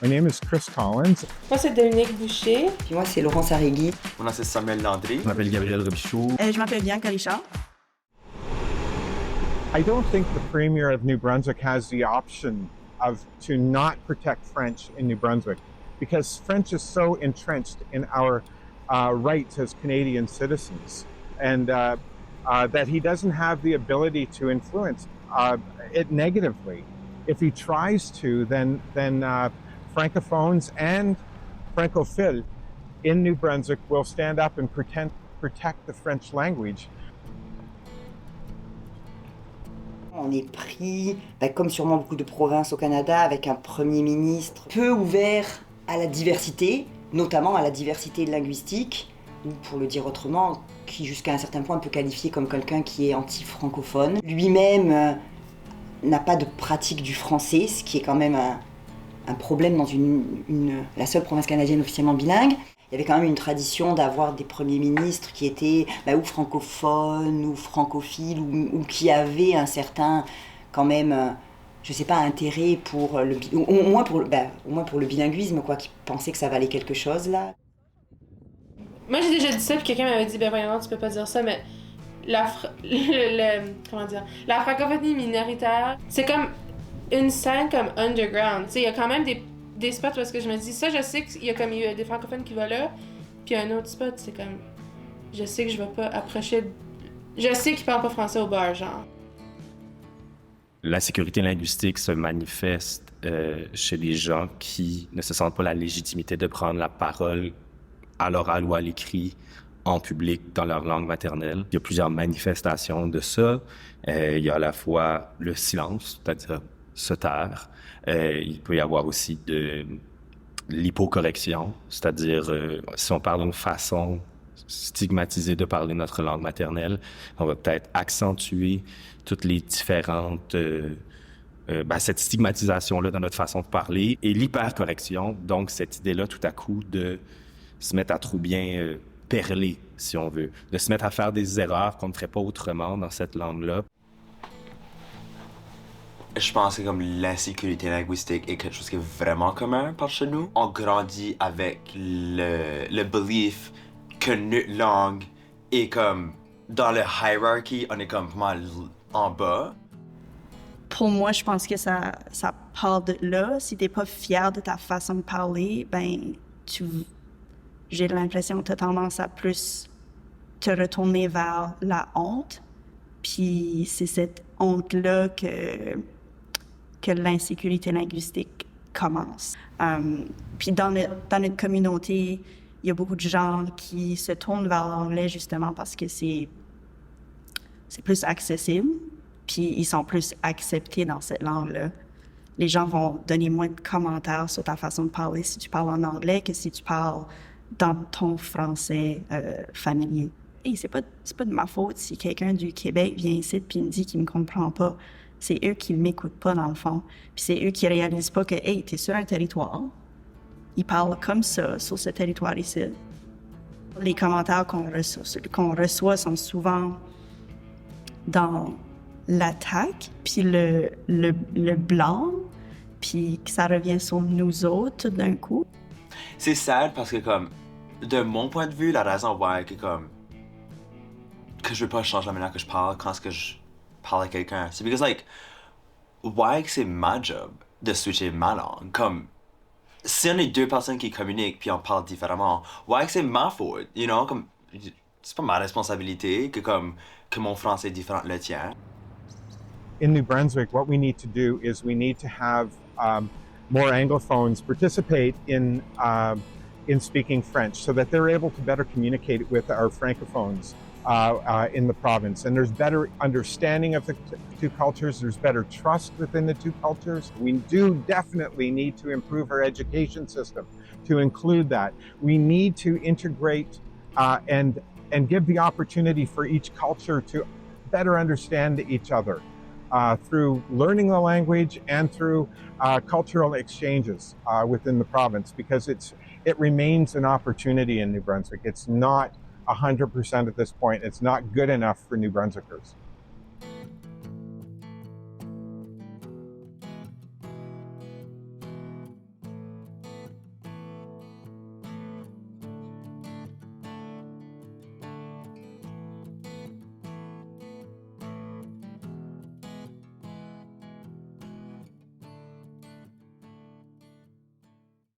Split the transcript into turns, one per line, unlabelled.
My name is Chris Collins.
Moi, c'est Dominique Boucher.
Puis moi, c'est Laurence Arregui.
Mon nom, c'est Samuel Landry.
Je m'appelle Gabriel Robichaud.
Je m'appelle Bianca Richard.
I don't think the Premier of New Brunswick has the option to not protect French in New Brunswick because French is so entrenched in our rights as Canadian citizens, and that he doesn't have the ability to influence it negatively. If he tries to, then Francophones and Francophiles in New Brunswick will stand up and protect the French language.
On est pris, comme sûrement beaucoup de provinces au Canada, avec un premier ministre peu ouvert à la diversité, notamment à la diversité linguistique, ou pour le dire autrement, qui jusqu'à un certain point peut qualifier comme quelqu'un qui est anti-francophone. Lui-même n'a pas de pratique du français, ce qui est quand même un problème dans la seule province canadienne officiellement bilingue. Il y avait quand même une tradition d'avoir des premiers ministres qui étaient ou francophones ou francophiles ou qui avaient un certain, quand même, je sais pas, intérêt pour au moins pour le bilinguisme, quoi, qui pensaient que ça valait quelque chose là.
Moi, j'ai déjà dit ça, puis quelqu'un m'avait dit, voyons, tu peux pas dire ça, mais comment dire, la francophonie minoritaire, c'est comme une scène comme underground. Tu sais, il y a quand même des spots parce que je me dis, ça, je sais qu'il y a comme eu des francophones qui vont là, puis un autre spot, c'est comme, je sais que je vais pas approcher, je sais qu'ils parlent pas français au bar, genre.
La sécurité linguistique se manifeste chez les gens qui ne se sentent pas la légitimité de prendre la parole à l'oral ou à l'écrit en public dans leur langue maternelle. Il y a plusieurs manifestations de ça. Il y a à la fois le silence, c'est-à-dire se taire. Il peut y avoir aussi de l'hypocorrection, c'est-à-dire si on parle d'une façon stigmatisée de parler notre langue maternelle, on va peut-être accentuer toutes les différentes cette stigmatisation-là dans notre façon de parler, et l'hypercorrection, donc cette idée-là tout à coup de se mettre à trop bien perler, si on veut, de se mettre à faire des erreurs qu'on ne ferait pas autrement dans cette langue-là.
Je pense que comme l'insécurité linguistique est quelque chose qui est vraiment commun par chez nous. On grandit avec le belief que notre langue est comme dans le hierarchy, on est comme mal en bas.
Pour moi, je pense que ça part de là. Si t'es pas fier de ta façon de parler, j'ai l'impression que tu as tendance à plus te retourner vers la honte. Puis c'est cette honte-là que l'insécurité linguistique commence. Puis dans notre communauté, il y a beaucoup de gens qui se tournent vers l'anglais justement parce que c'est plus accessible, puis ils sont plus acceptés dans cette langue-là. Les gens vont donner moins de commentaires sur ta façon de parler si tu parles en anglais que si tu parles dans ton français familier. Et c'est pas de ma faute si quelqu'un du Québec vient ici puis me dit qu'il me comprend pas. C'est eux qui m'écoutent pas dans le fond. Puis c'est eux qui réalisent pas que hey, t'es sur un territoire. Ils parlent comme ça sur ce territoire ici. Les commentaires qu'on reçoit sont souvent dans l'attaque, puis le blanc, puis que ça revient sur nous autres d'un coup.
C'est sad parce que comme, de mon point de vue, la raison why que je veux pas changer la manière que je parle quand je parle à quelqu'un, c'est parce why que c'est ma job de switcher ma langue. Comme, si on est deux personnes qui communiquent puis on parle différemment, why que c'est ma faute, you know? Comme, c'est pas ma responsabilité que mon français est différent de le tien.
In New Brunswick, what we need to do is we need to have more Anglophones participate in speaking French so that they're able to better communicate with our Francophones in the province. And there's better understanding of the two cultures. There's better trust within the two cultures. We do definitely need to improve our education system to include that. We need to integrate and give the opportunity for each culture to better understand each other. Through learning the language and through cultural exchanges within the province, because it remains an opportunity in New Brunswick. It's not 100% at this point. It's not good enough for New Brunswickers.